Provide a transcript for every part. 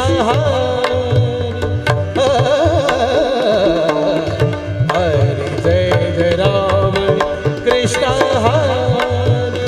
Krishna Hari Hari Jai Jai Ram Krishna Hari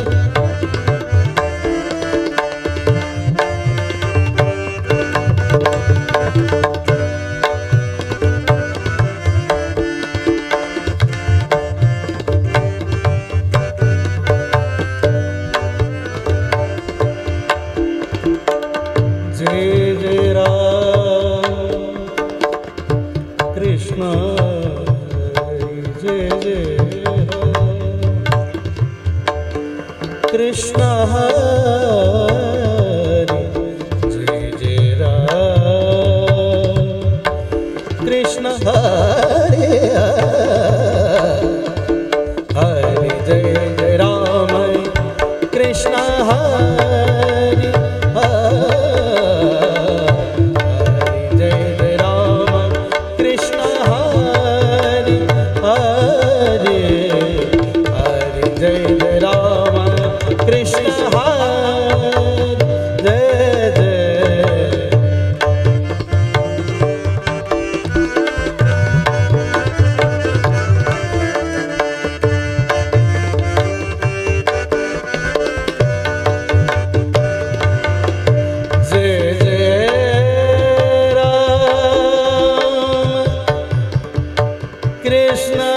Krishna Hari Jai Jai Ram Krishna Hari Hari Jai Jai Ram Krishna Hari Hari Jai Jai Ram Krishna Hari Hari Hari Jai Jai Ram Krishna Hari Jai Jai Krishna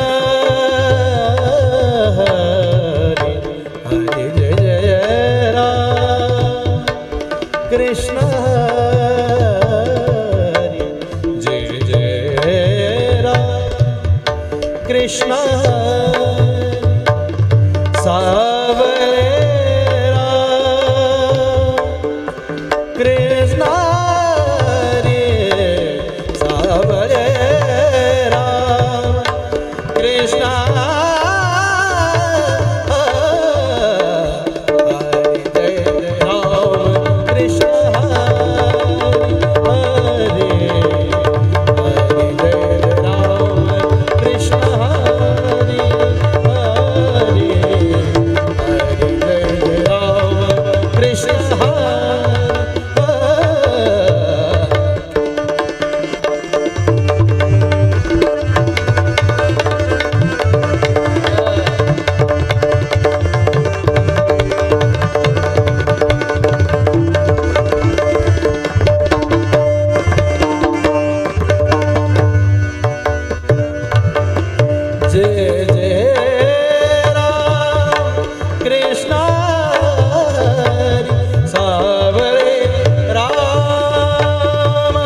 Hari Hari Jai Jai Ram Krishna Hari Jai Jai Ram Krishna Hari Savare Ram Krishna Hari Savare Ram Krishna Hari Jai Jai Ram Krishna Hari Hari Jai Jai Ram Krishna Hari Hari Hari Jai Jai Ram Krishna Hari Jai Jai Ram Krishna Hari Savare Ram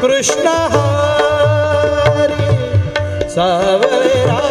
Krishna Hari Savare Ram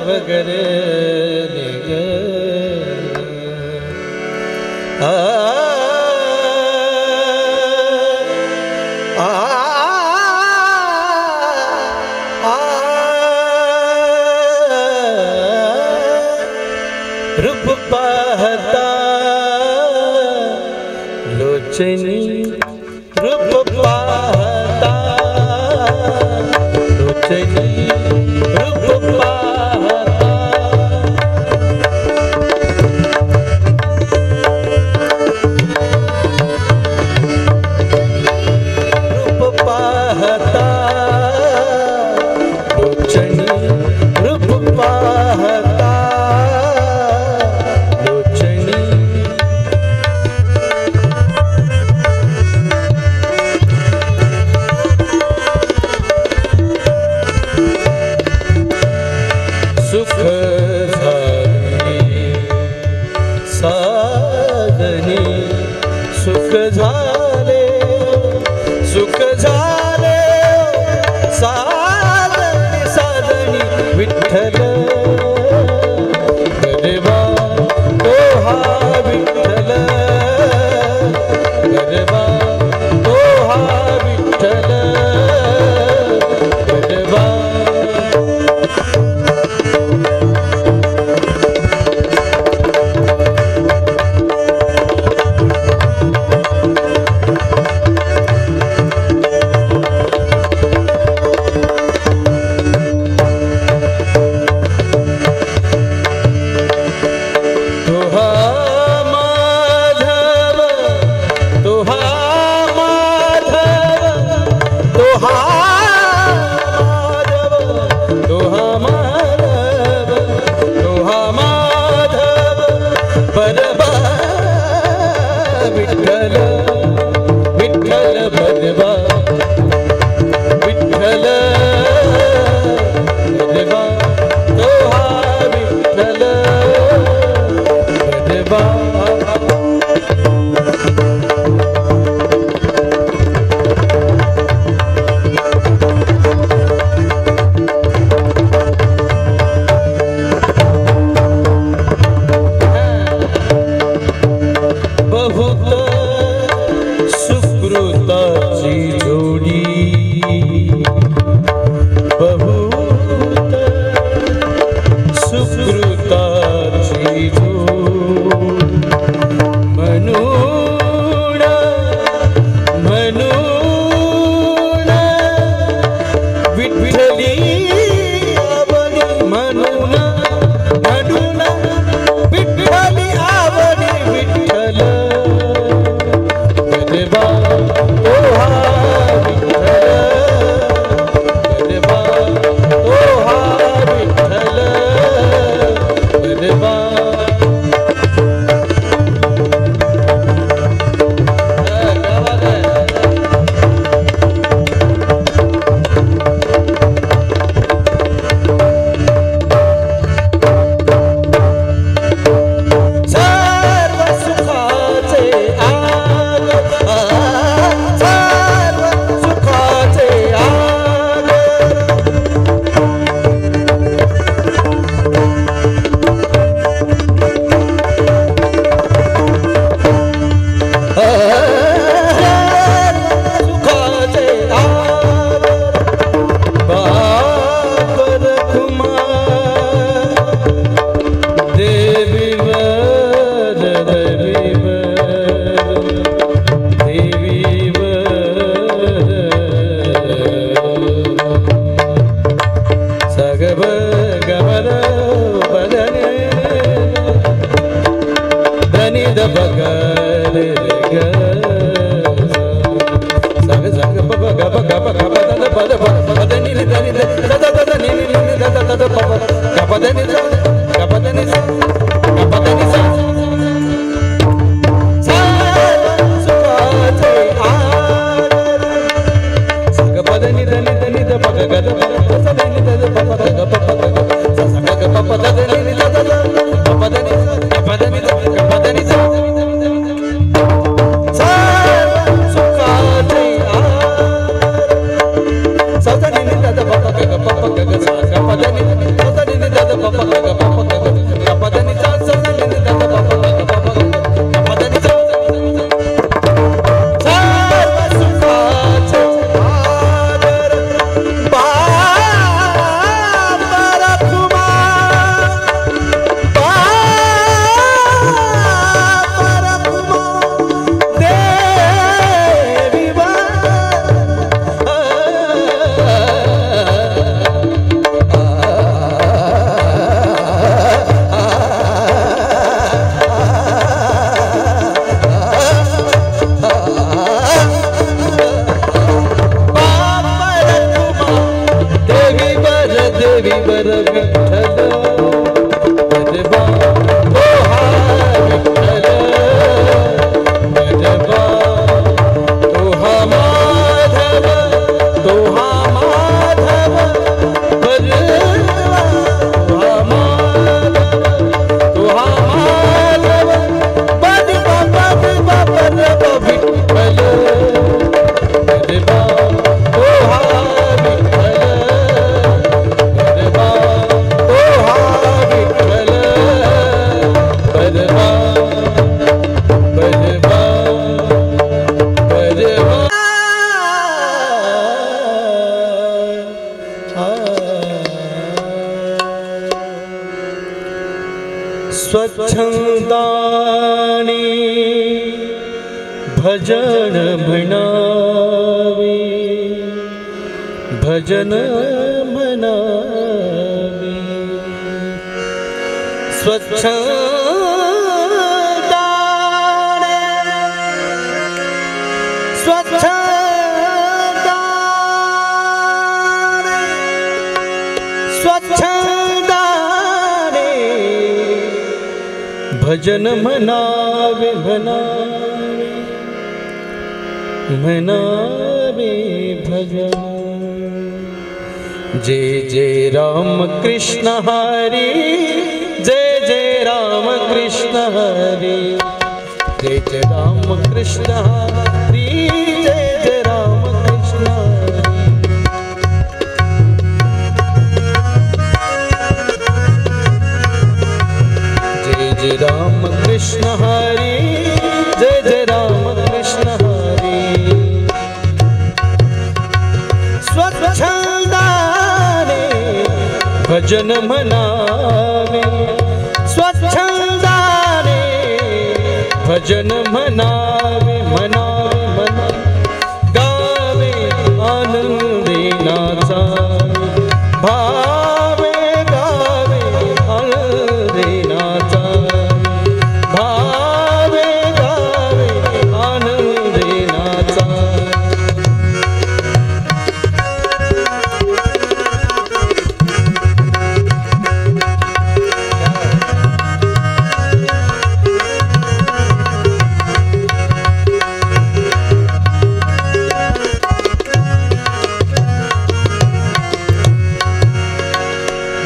Bhagare रूप पाहता लोचनी रूप पाहता लोचनी रूप पाहता रूप पाहता लोचनी रूप पाहता सुख साधनी सुख झाले सुख झाले साधनी साधनी विठ्ठल गरबा तो हा विठ्ठल गरबा तो हा विठ्ठल गरबा विठ्ठल विठ्ठल भजवा विठ्ठल भजवा तो हा विठ्ठल भजवा बहुत सुकृताची जोडी बहुत सुकृताची जोडी म्हणून म्हणून विठ्ठली आवडी म्हणून म्हणून विठ्ठली आवडी विठ्ठल गरबा तो हा विठ्ठल गरबा तो हा विठ्ठल गरबा भजन म्हणावे, भजन म्हणावे, स्वच्छ स्वच्छ स्वच्छ भजन म्हणावे, म्हणावे, म्हणावे भजन। जय जय राम कृष्ण हरी, जय जय राम कृष्ण हरी, जय जय राम कृष्ण हरी, जय जय राम कृष्ण हरी। जय जय राम कृष्ण हरी, जय जय राम कृष्ण हरी। स्वच्छंदाने भजन म्हणावे, स्वच्छंदाने भजन म्हणावे, म्हणावे, म्हणावे, गावे आनंदी नाचावे, भावे गावे आनंदी नाचावे, भावे गावे आनंदी नाचावे।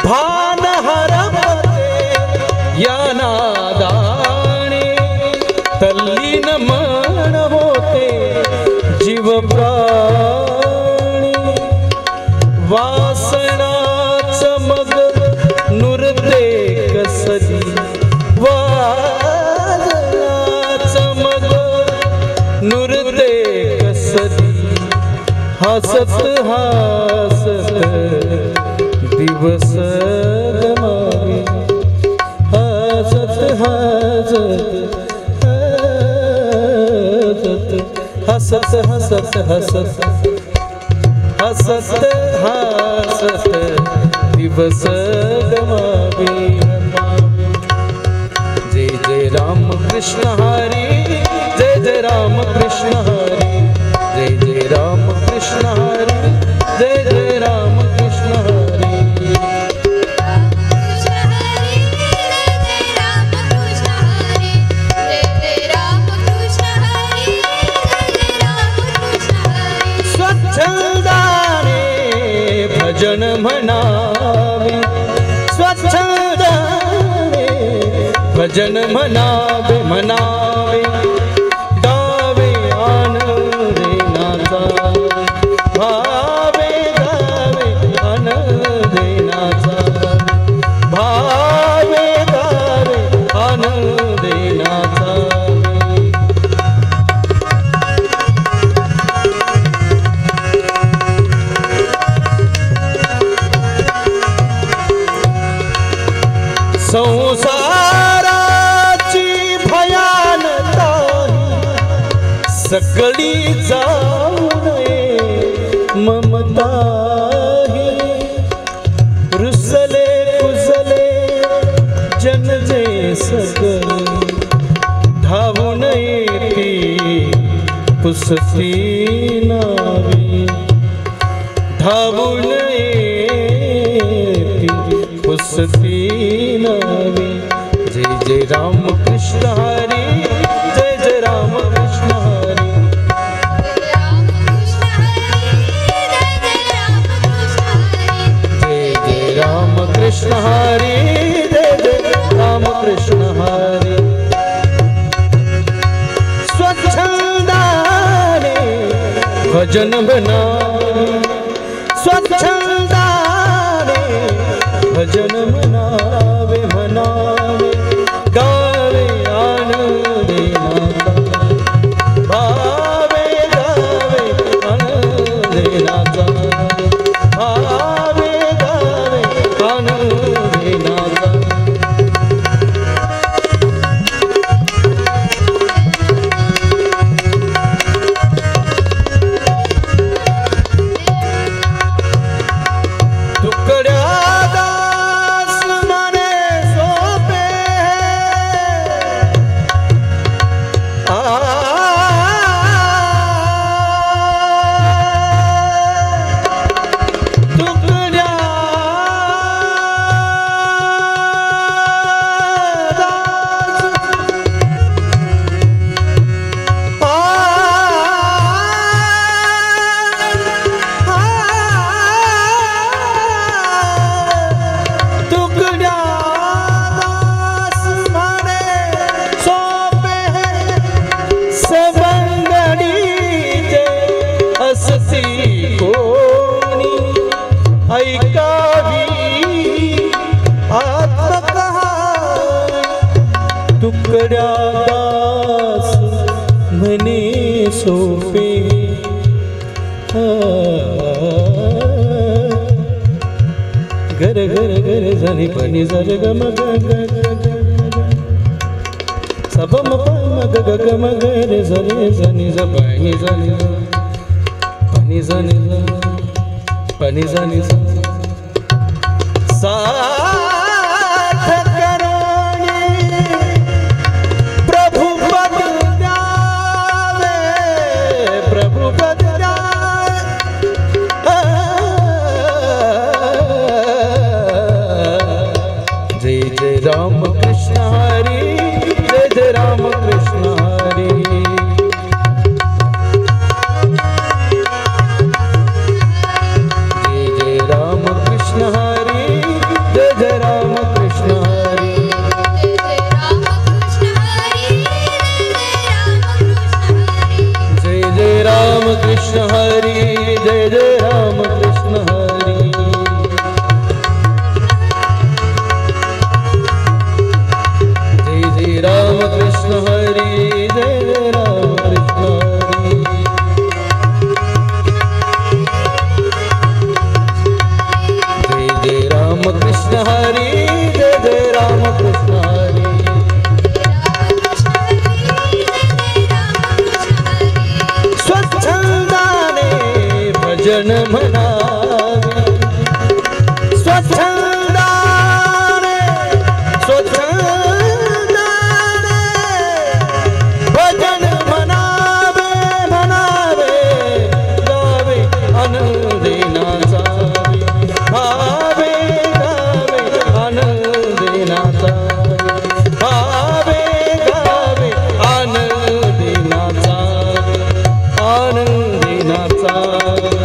भान हरपते या नादाने, तल्लीन मन होते जीव प्राणी। वासनाच मग नुरते कसली, वासनाच मग नुरते कसली। हसत हसत दिवस गमावे, हसत हसत हसत हसत हसत हसत दिवस गमावे। जय जय राम कृष्ण हरी, जय जय राम कृष्ण हरी, जय जय राम कृष्ण हरी, जय जय राम कृष्ण हरी। भजन म्हणावे, स्वच्छंदाने भजन म्हणावे, म्हणावे, गावे आनंदी नाचावे, भावे गावे आनंदी नाचावे, भावे गावे आनंदी नाचावे। संसाराची भयानता सगळी जाऊ नये, ममता ही रुसले कुसले जन जे सगळे। धावून येती पुसती नावी, धावून येती पुसती नावी। जय जय राम कृष्ण हरी, जय जय राम कृष्ण हरी, जय जय राम कृष्ण हरी, जय जय राम कृष्ण हरी। स्वच्छंदाने भजन म्हणावे, स्वच्छंदाने भजन म्हणावे, म्हणावे, गावे आनंदी नाचावे, भावे गावे आनंदी नाचावे, भावे गावे आनंदी नाचावे। तुकड्या दास म्हणे सोपे गर गर गर झनी पनि झर ग म ग ग सब म प म ग ग ग म ग रे झरे झनी झ पनि झनी पनि झनी पनि झनी साथ करोनी प्रभु पद द्यावे प्रभु पद जय जय राम कृष्ण हरी जय जय राम कृष्ण हरी जय जय राम कृष्ण हरी जय जय राम कृष्ण हरी जय जय राम कृष्ण हरी जय जय राम कृष्ण हरी राम कृष्ण हरी जय जय राम कृष्ण हरी जय जय राम कृष्ण हरी जय जय राम कृष्ण हरी स्वच्छंदाने भजन म्हणावे स्वच्छंदाने भजन म्हणावे म्हणावे गावे आनंदी नाचावे भावे गावे आनंदी नाचावे भावे गावे आनंदी नाचावे आनंदी नाचावे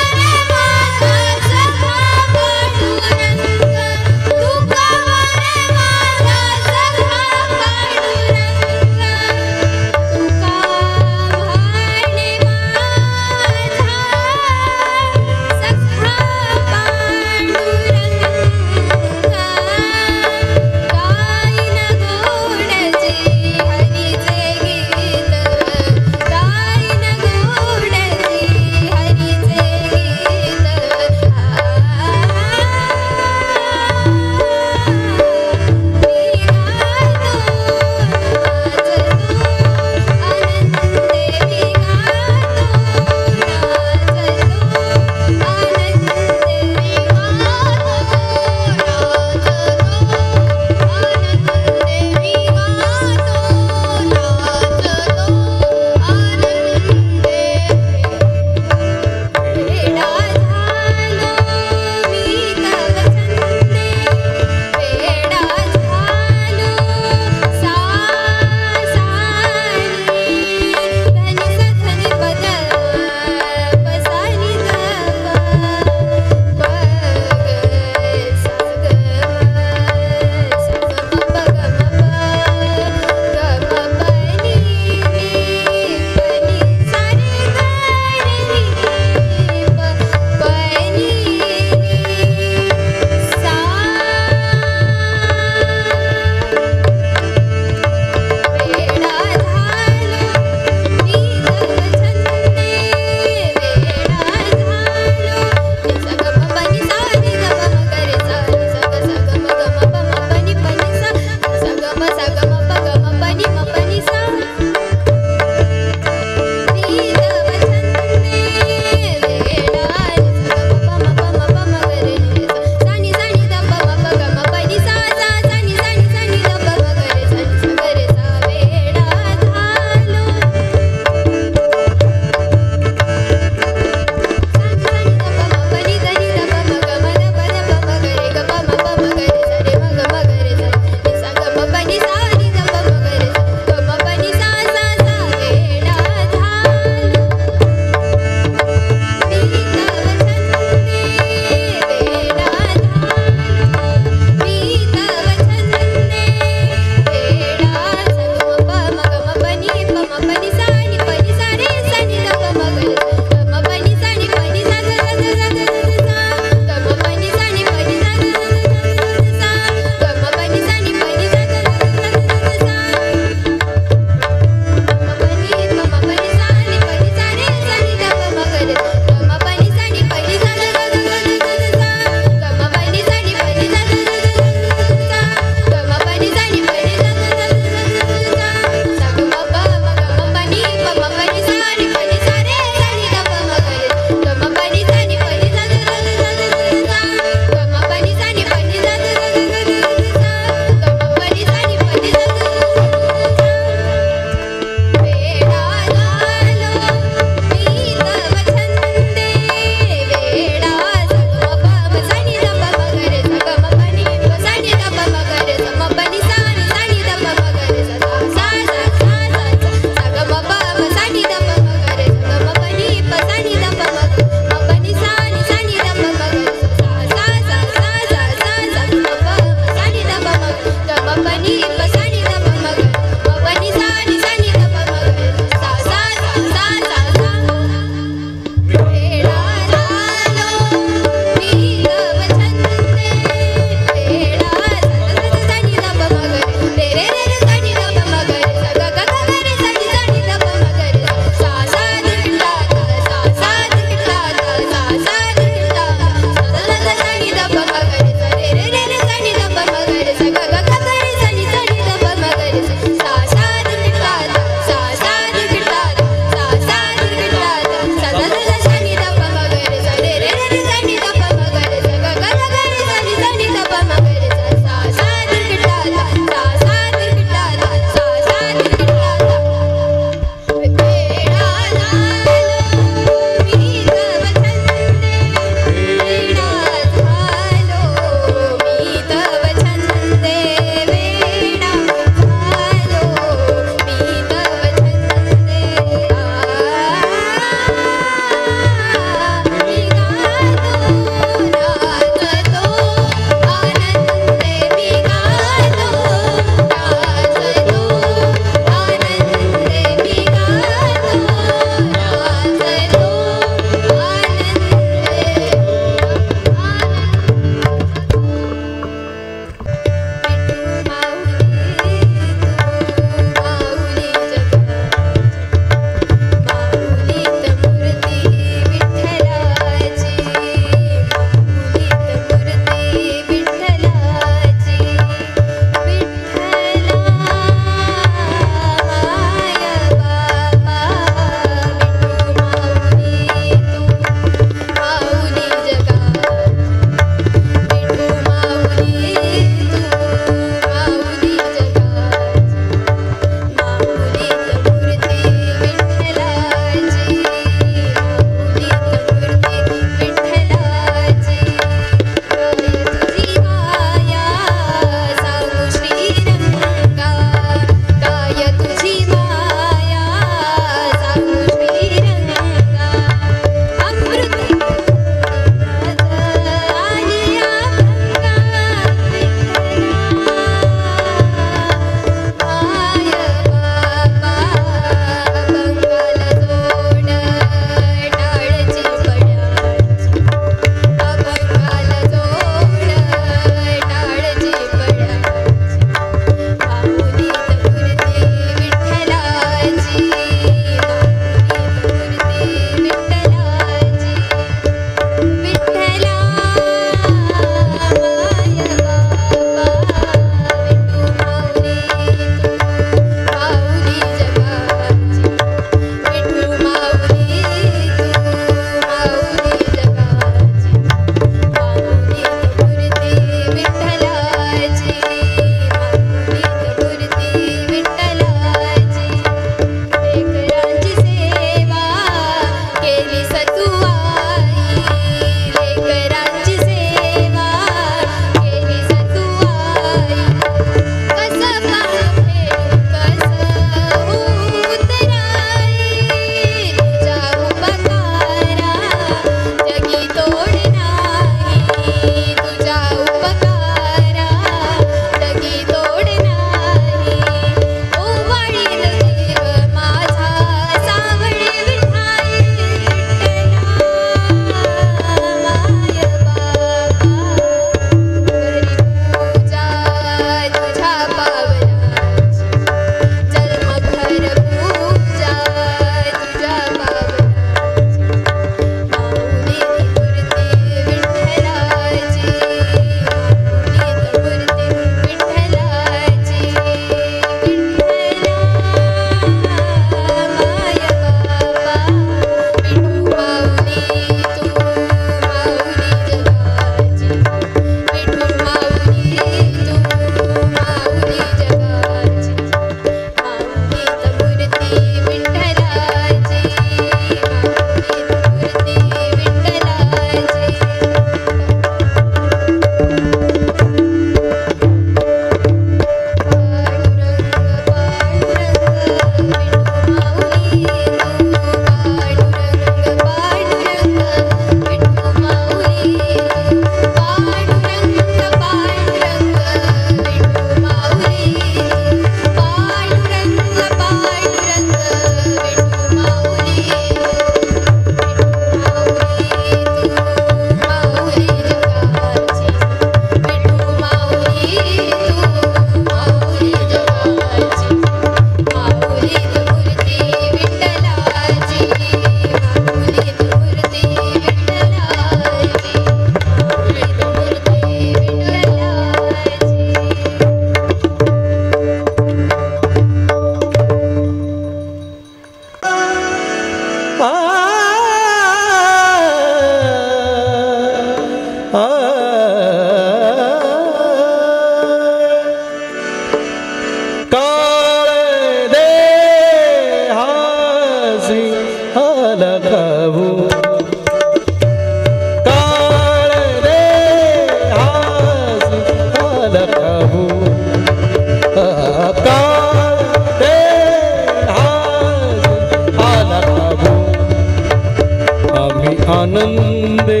आनंदे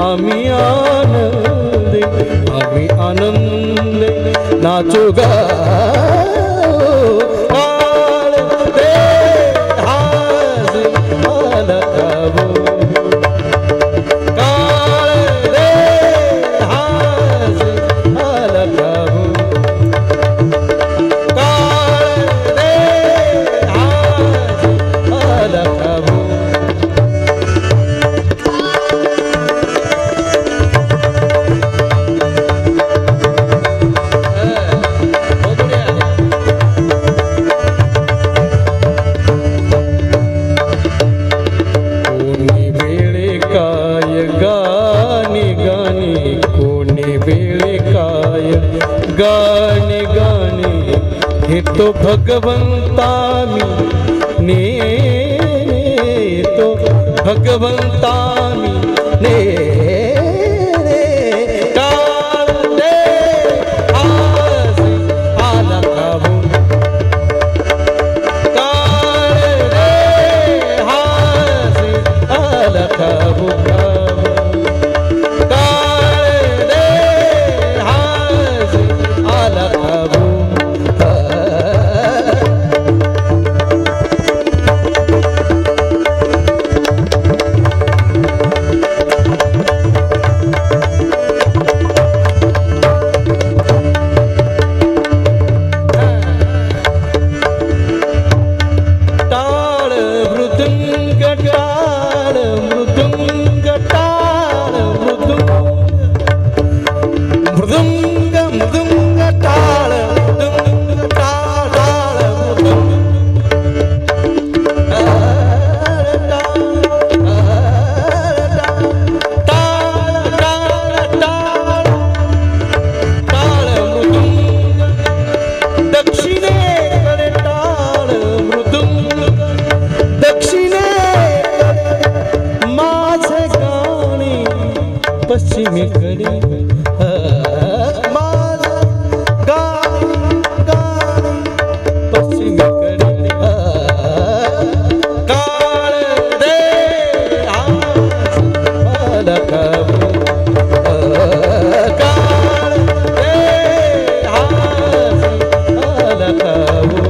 आम्ही आनंदे आम्ही आनंदे नाचू गा गाणे गाणे हे तो भगवंता मी ने तो भगवंता मी ने काल दे आज आला काबू काल दे आज आला काबू पश्चिमेकडे माझा गाणी गाणी पश्चिमेकडे काळ दे आज मला काबू काळ दे आज मला काबू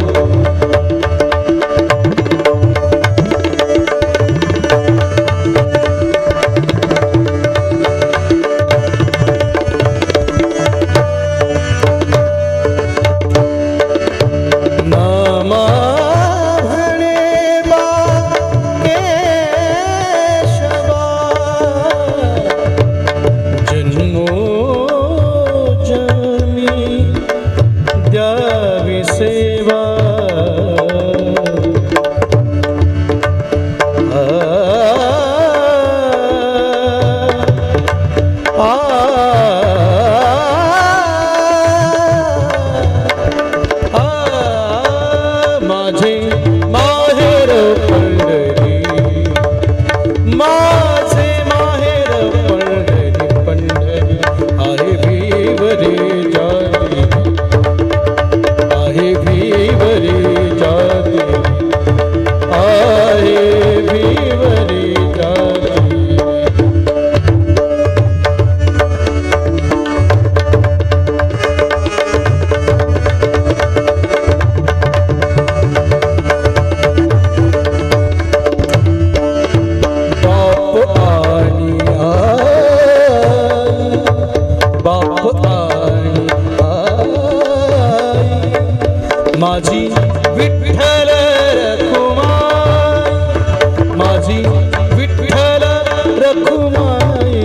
सेवा माझे माहेर पंढरी माझे माहेर पंढरी पंढरी आहे भीवरी जाती आहे भीवरी जाती आहे भीवरी जाती माझी विठ्ठल रखुमाई माझी विठ्ठल रखुमाई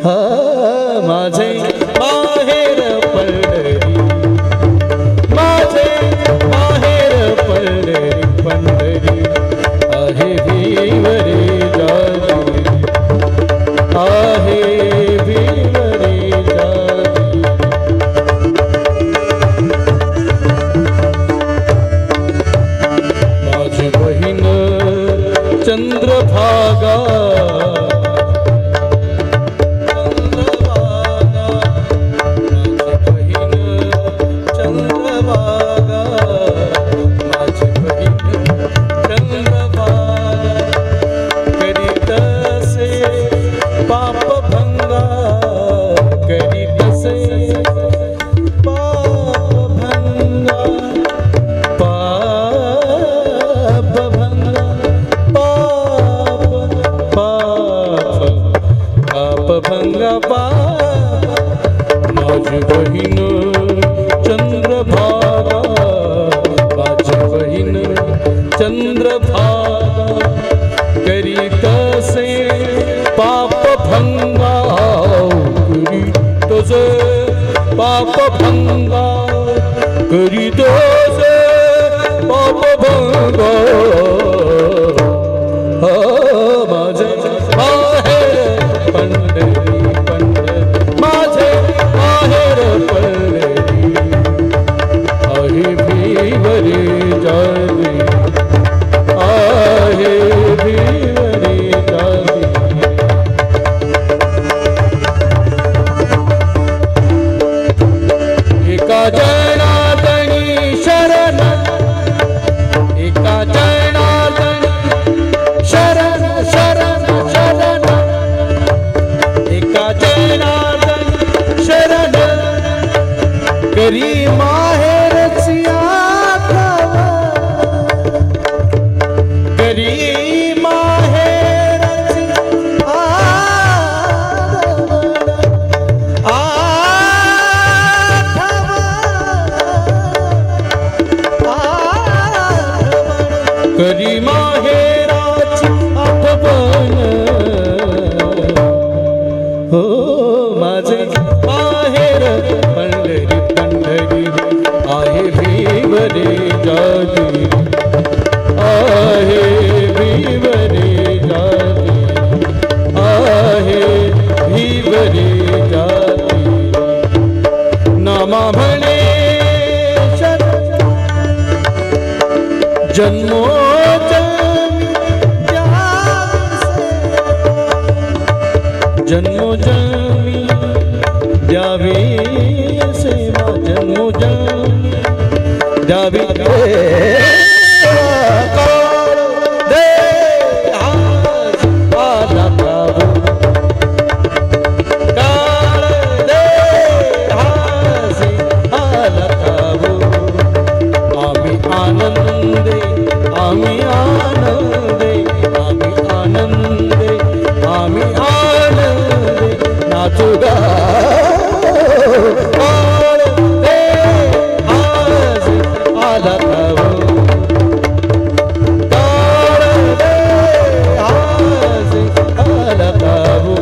हा माझे माहेर पंढरी माझे माहेर पंढरी पंढरी भीवरे जागी, आहे भीवरे जागी। माझी बहीण चंद्रभागा, माझी बहीण चंद्रभागा, माझी बहीण चंद्रभागा, करीत से पाप भंगा, करीत से पाप भंगा, करीत से पाप भंगा। माझे आहेर पंढरी पंढरी, माझे आहेर पंढरी, आहे भीवरे जागी, आहे भीवरे जागी। एका जनार्दनी शरण, एका जनार्दनी शरण शरण शरण, एका जनार्दनी शरण, करी माहेरची आठवण, करी माहेरची आठवण, करी माहेराची आठवण। हो माझे माहेर पंढरी पंढरी, आहे भीवरे जागी, आहे भीवरे जागी, आहे भीवरे जागी। नामा म्हणे जन्मो जन्मो जन्मी द्यावी सेवा, जन्मो जन्मी द्यावी दे आला काबू, काळ दे आला काबू। आम्ही आनंदे, आम्ही आनंदे, आम्ही आनंदे, आम्ही आनंदे नाचू गा। काळ दे आज आला काबू, काळ दे आज आला काबू,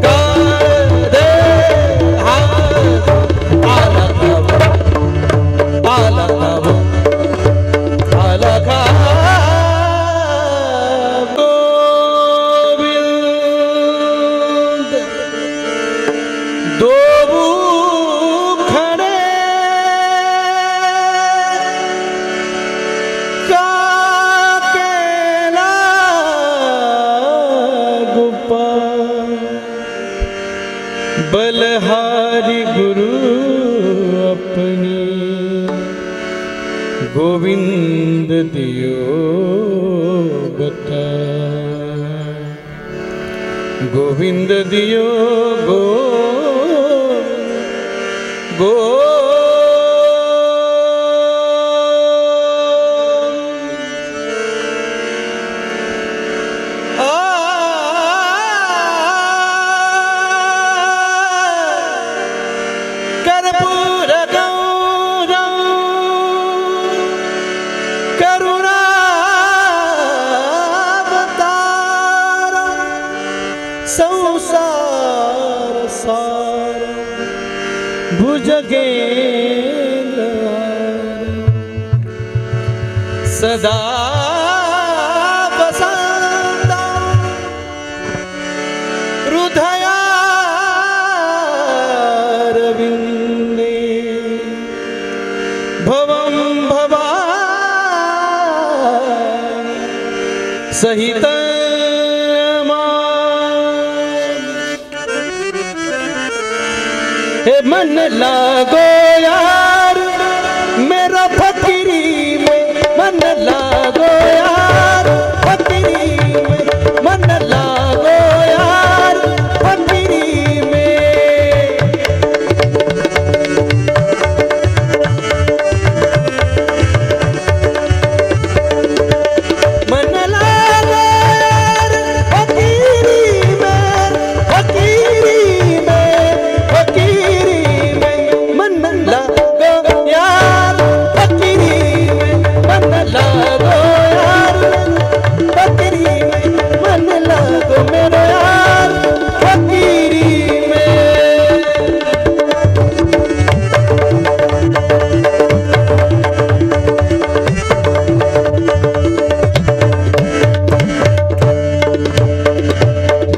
काळ दे आज आला काबू, आला काबू, आला काबू। बलहारी गुरु अपनी, गोविंद दियो बता, गोविंद दियो गो गो। कर्पूर गौरम करुणावतारम, संसार सार भुजगेंद्र, सदा बुधयारविन्दे भवं भवानि सहितं हे मन लागो यार मेरा फकीरी में, मन लागो यार फकीरी में, मन लागो यार फकीरी में। मन लागो यार फकीरी में, फकीरी में, फकीरी में, मन लागो यार फकीरी में, मन लागो यार फकीरी में, मन लागो मेरे यार फकीरी में।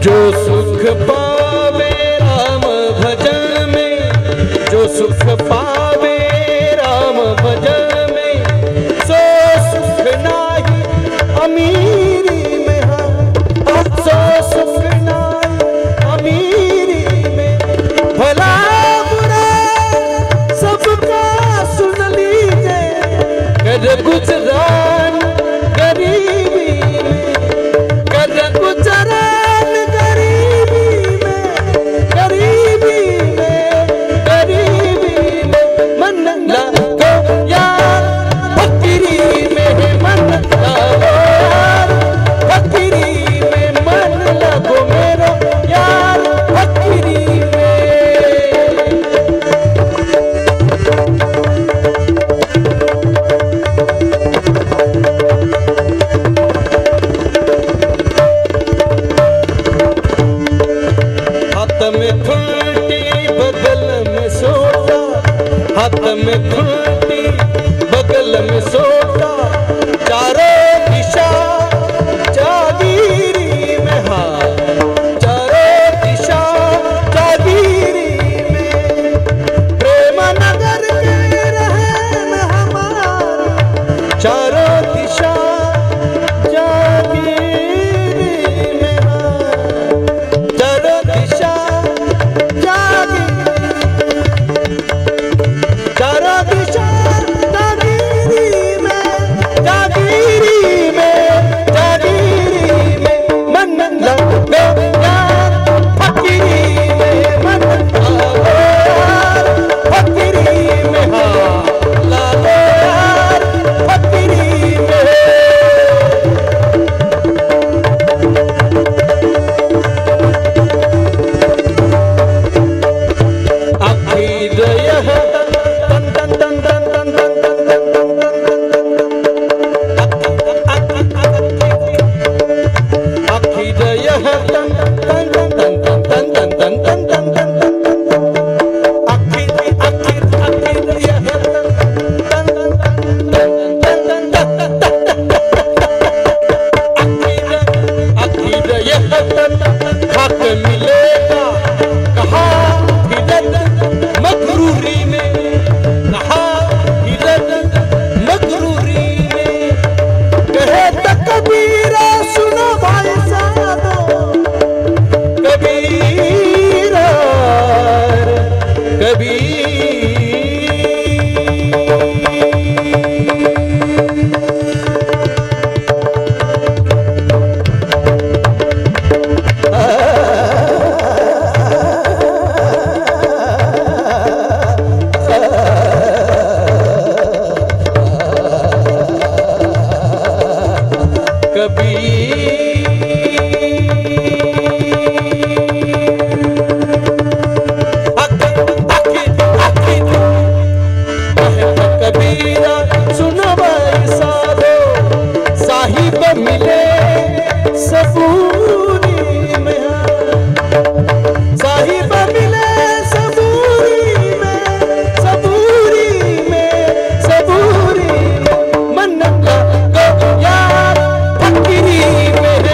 जो सुख पावे राम भजन में, जो सुख पावे राम भजन में, सो सुख नाही अमीरी में, सो सुख नाही अमीरी में। भला बुरा सबका सुन लीजिए, कर गुजरान गरीबी में, कर गुजरान गरीबी में, गरीबी में, गरीबी में। मन लागो यार फकीरी में, मन लागो यार फकीरी में, मन लागो मेरो यार फकीरी में। हाथ में खुंटी बगल में सोटा, हाथ में खुंटी बगल में सोटा, चारों दिशा जागीरी में, हाथ चारों दिशा जागीरी में। प्रेम नगर के रहन हमारा, चारों दिशा जागीरी में, चारों दिशा जागीरी, चारों दिशा जागीरी में, जागीरी में, जागीरी में। मन लागो यार फकीरी में, मन लागो यार फकीरी में, हाँ लागो यार फकीरी में। आखिर यह तन तन तन तन तन तन तन तन आखिर यह तन तन तन तन तन तन तन तन तन तन आखिर आखिर आखिर यह तन तन तन तन तन आखिर यह तन खाक मिलेगा कहा मगरूरी में, कहा हिरत मगरूरी में। कहे तो कबीरा सुनो भाई साधो, कबीरा कबीर में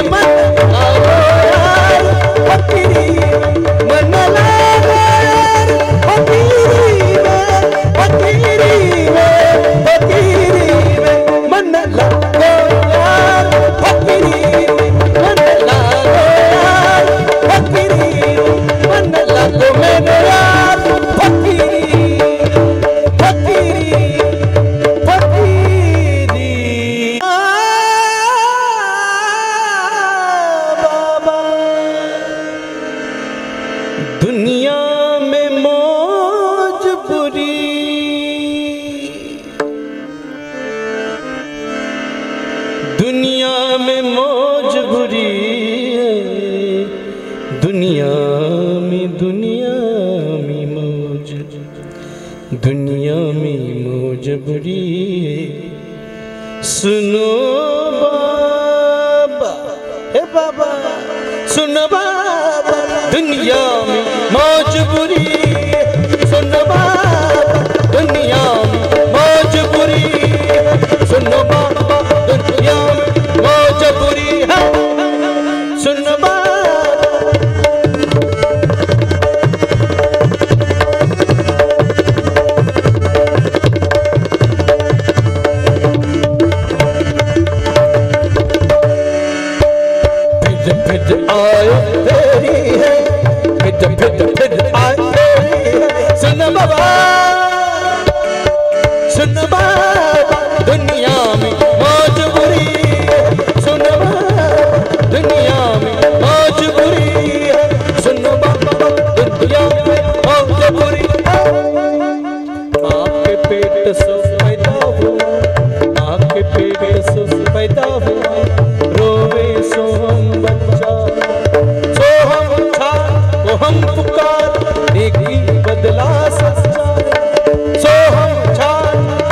बुरी है, दुनिया में मौज, दुनिया में मौज बुरी है। सुनो बाबा, हे बाबा सुनो बाबा, दुनिया में मौज बुरी है। सुनो बाबा, दुनिया में मौज बुरी है। सुनो बाबा, दुनिया में मौज बुरी है। सुनो बाबा, आए तेरी है, फिर आए तेरी है। सुन बाबा, सुन बाबा, दुनिया में मौज बुरी है। सुन बाबा, दुनिया में मौज बुरी है। सुन बाबा, दुनिया में मौज बुरी है। आपके पेट से पैदा हुआ, आपके पेट से पैदा हुआ, रोवे सो हम बच्चा, सो हम था वो हम पुकार, नेकी बदला सच्चा है। सो हम था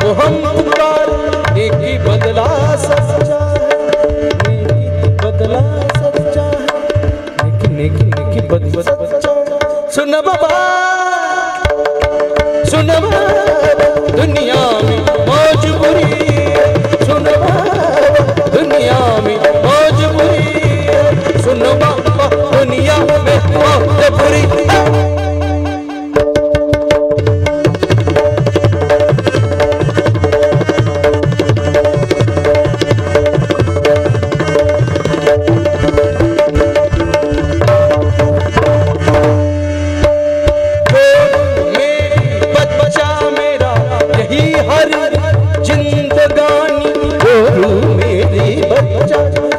वो हम पुकार, नेकी बदला सच्चा है। नेकी बदला सच्चा है, नेकी बदला सच्चा है। सुन बाबा, सुन बाबा, दुनिया में मौज बुरी है। सुन बाबा, दुनिया में मौज बुरी है। सुन बाबा, दुनिया में मौज बुरी है।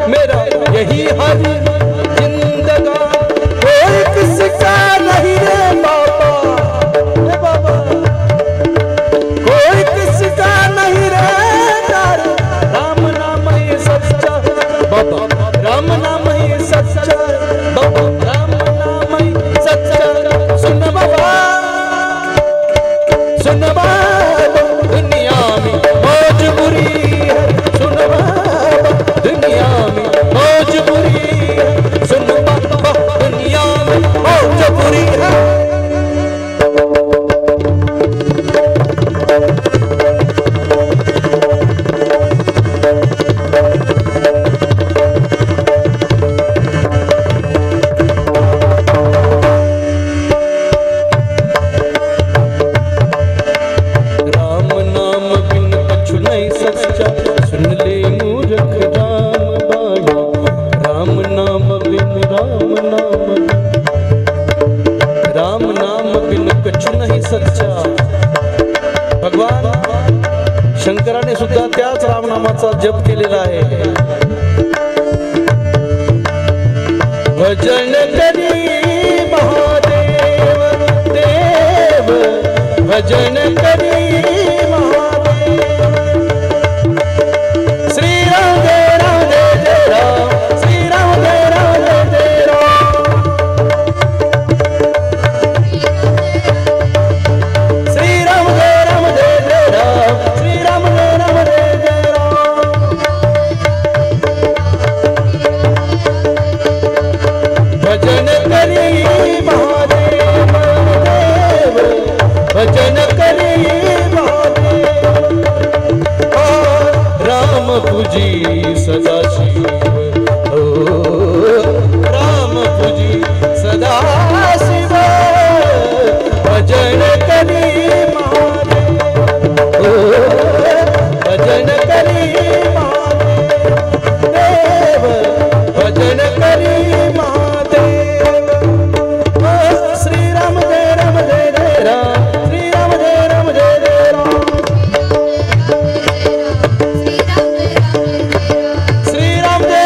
मेरा यही हर जिंदगानी, कोई किसका नहीं रे बाबा, रे बाबा, कोई किसका नहीं रे यार। राम नाम ही सच्चा बाबा, राम नाम ही सच्चा बाबा, राम नाम ही सच्चा। सुन बाबा, सुन बाबा, दुनिया में मौज बुरी है। सुन बाबा, दुनिया में मौज बुरी है। सुन बाबा, दुनिया में मौज बुरी है। राम नाम बिन कछु नहीं सच्चा, सुन ले मूर्ख राम बाणी। राम नाम बिन, राम नाम बिन कछु नहीं सच्चा। भगवान शंकराने सुद्धा त्याच रामनामाचा जप केलेला आहे। भजन करी महादेव देव, भजन करी महादेव। श्री राम जय राम जय जय राम, श्री राम जय राम जय जय राम। श्री राम जय राम जय जय राम, श्री राम जय राम जय जय राम। भजन करी महादेव देव, भजन करी महादेव। राम पूजी सदा शिव, ओ राम पूजी सदा शिव। भजन करी महादेव, ओ भजन करी महादेव, भजन करी महादेव। श्री राम जय राम जय जय राम, श्री राम जय राम जय जय राम। श्री राम जय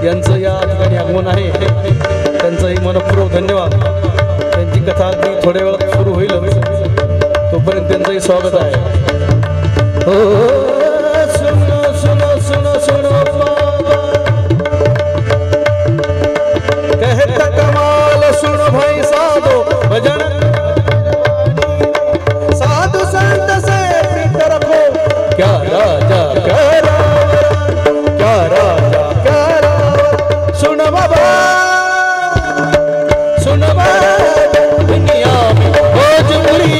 यांचं या ठिकाणी आगमन आहे, त्यांचंही मनपूर्वक धन्यवाद। त्यांची कथा अगदी थोड्या वेळात सुरू होईलच, तोपर्यंत त्यांचंही स्वागत आहे। हो सुनो सुनो सुनो सुनो बाबा कहता कमाल, सुनो भाई साधो भजन, साधु संत से प्रीत रखो, क्या राजा क्या रावण, क्या राजा क्या रावण। सुनो बाबा सुनो बाबा दुनिया में भोजपुरी,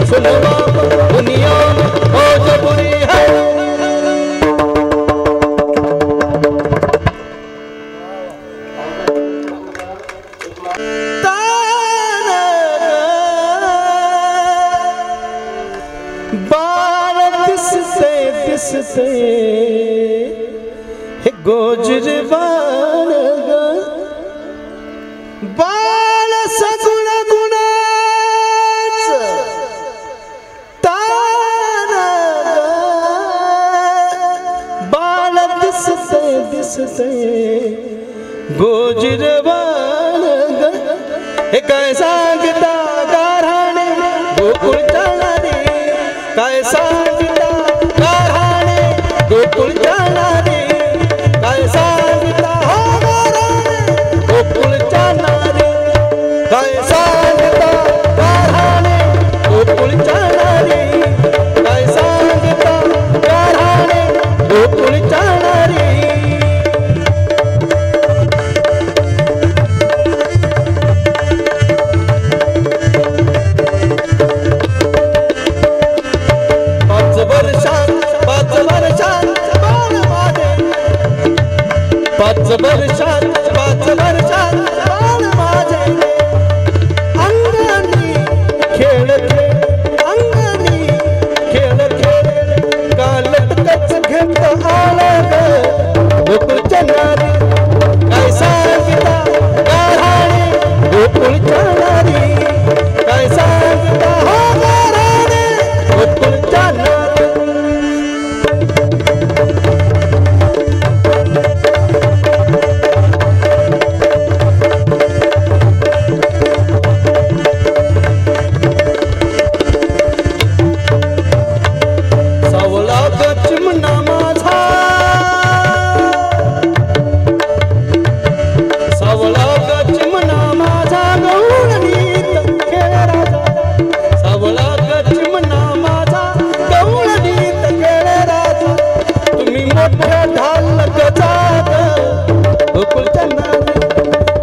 सुनो बाबा दुनिया में भोजपुरी है। बाल दिसते गोजर बाल बाल सगुण गुणाच तारा, बाल दिसते गोजर बाल हे काय सांगता गाराणे गोकुळ चालणारे, काय सांगता गाराणे गोकुळ चालणारे, काय सांगता हो गाराणे गोकुळ चालणारे, काय सांगता गाराणे गोकुळ चालणारे, काय सांगता गाराणे गोकुळ चालणारे। पाच वर्षात बाळ माझे अंगणी खेळ अंगणी खेळ कालच घेत आलं गोकुळच्या नारी, काय सांगता गाराणे गोकुळच्या नारी, काय सांगता हो गाराणे गोकुळच्या नारी।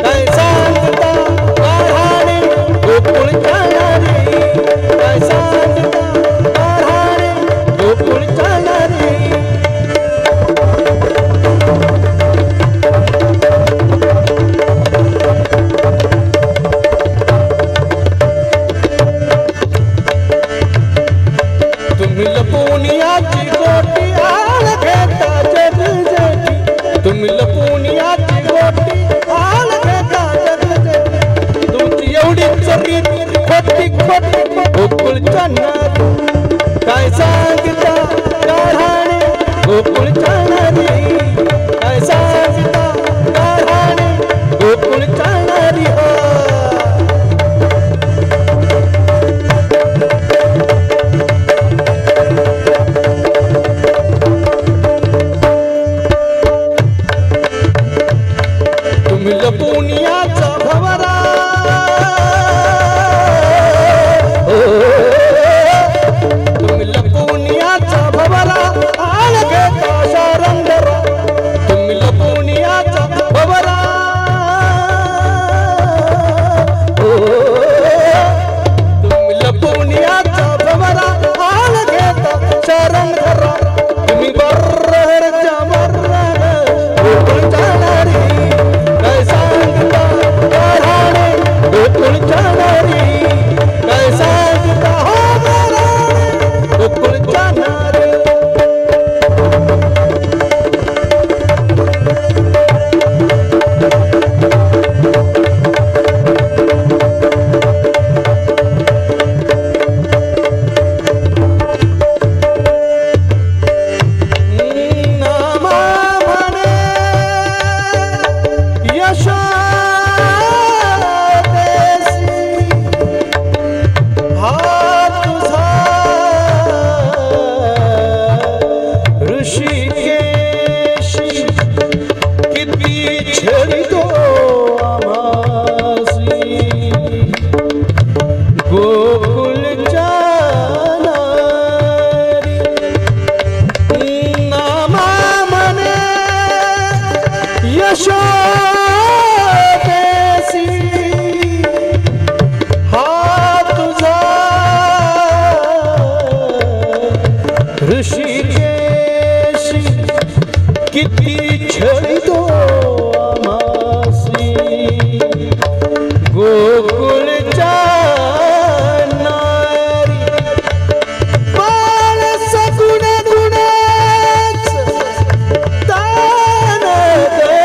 काय सांगता गाराणे गोकुळच्या नारी, काय सांगता गाराणे गोकुळच्या नारी हो। तुम्ही लपुनियाचा भवरा तुम्ही लपुनिया वृषादेसी हा तुझा ऋषिकेशी किती छळतो आम्हासी गोकुळच्या नारी बाळ सगुण गुणाच दान दे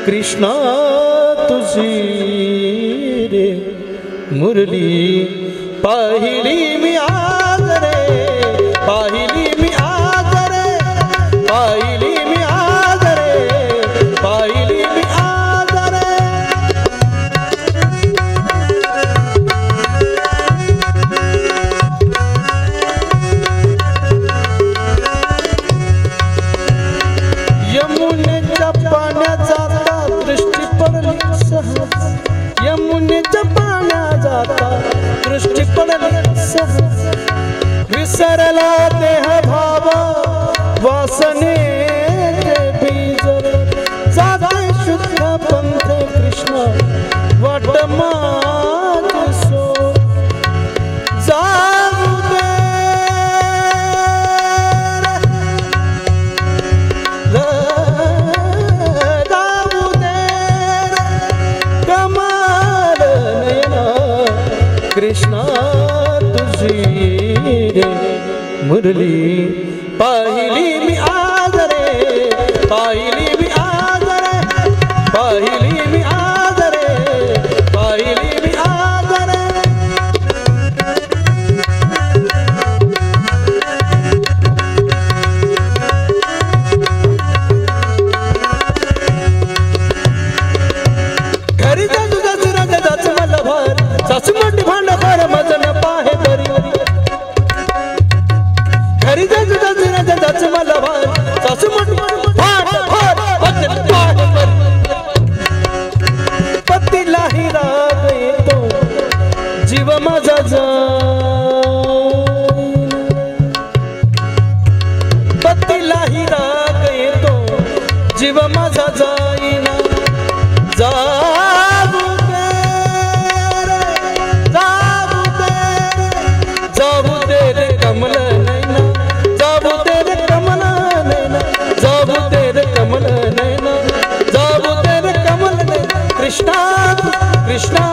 कृष्णा तुझी रे मुरली पाहिली मी आज रे, पाहिली मी आज रे, पाहिली मी आज रे, पाहिली मी आज रे। यमुनेच्या पाण्याचा दृष्टी पडली सहज, यमुनेच्या पाण्या जाता दृष्टी पडली सहज, विसरला देह भाव वासने बीज, जाते शुद्ध पंथ कृष्ण वाट माझ सो, जाऊ दे कृष्णा तुझी रे मुरली पाहिली मी आज रे, पाहिली मी आज रे, पाहिली मी आज रे, पाहिली मी आज रे। घरी जा तुझा सुरग जाच मला भार, सासू मोठी भांडखोर मजन पाहे बरी, घरी जा तुझा सुरग जाच मला भार, सासू मोठी भांडखोर मजन पाहे बरी, पतीलाही राग येतो जीव माझा जाईन, पतीलाही राग येतो जीव माझा जाईना, जाऊ दे रे, जाऊ दे रे, जाऊ दे रे कमल नैना, जाऊ दे रे कमल नैना, जाऊ दे रे कमल नैना, जाऊ दे रे कमल नैना। कृष्णा कृष्णा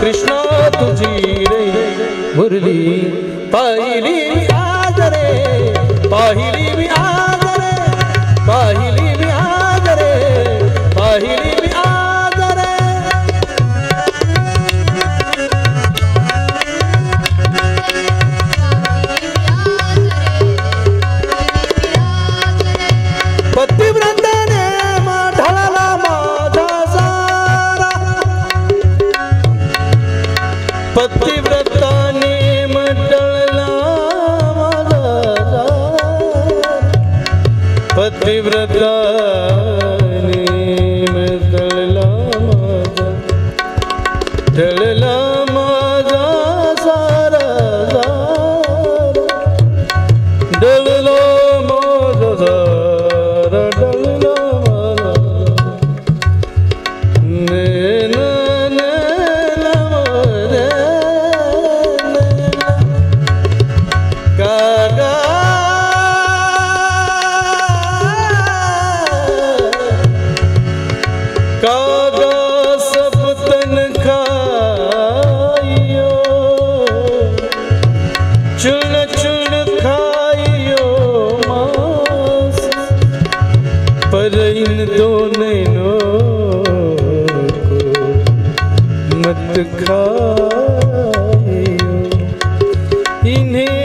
कृष्णा तुझी रे मुरली पाहिली मी आज रे, पाहिली मी आज रे, पाहिली मी आज रे, पाहिली मी आज रे। पतिव्रताने ढळला माझा सारा, पतिव्रताने ढळला माझा सारा, पतिव्रताने ढळला माझा, ढळला माझा सारा सारा, ढळला माझा सारा, ढळला माझा नैना नैना रे नैना, कागा कागा सब तन खाइयो, चुन चुन खाइयो मांस, पर इन दो नैनों को मत खाइयो, इन्हें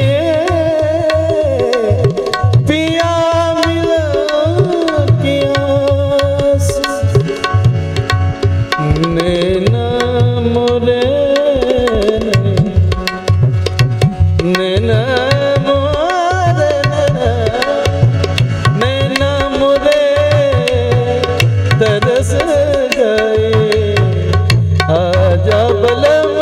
पिया मिलन की आस, नैना मोरे नैना मोरे नैना मोरे तरस गए, आजा बलम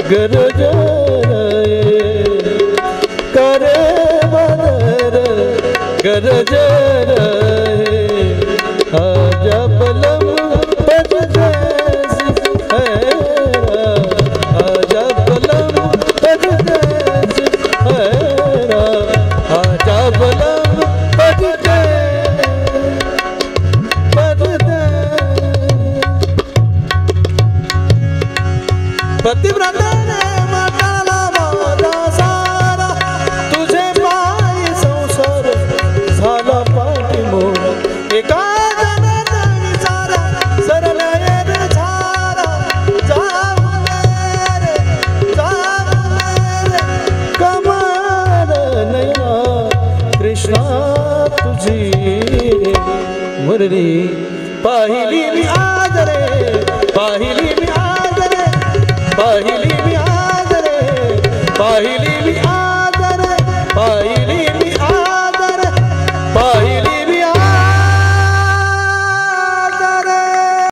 गरज करे बदर गरज आजा बलम परदेस है आजा बलम परदेस है आजा बलम पतिव्रता ने माताला माझा सारा तुझे पाय संसार झाला पाठीमोड एका जनाचा विचारा सरला येर झारा जाऊ रे कमाल नैना कृष्णा तुझी मुरली पाहिली मी आज रे पाहिली मी आज रे पाहिली मी आज रे पाहिली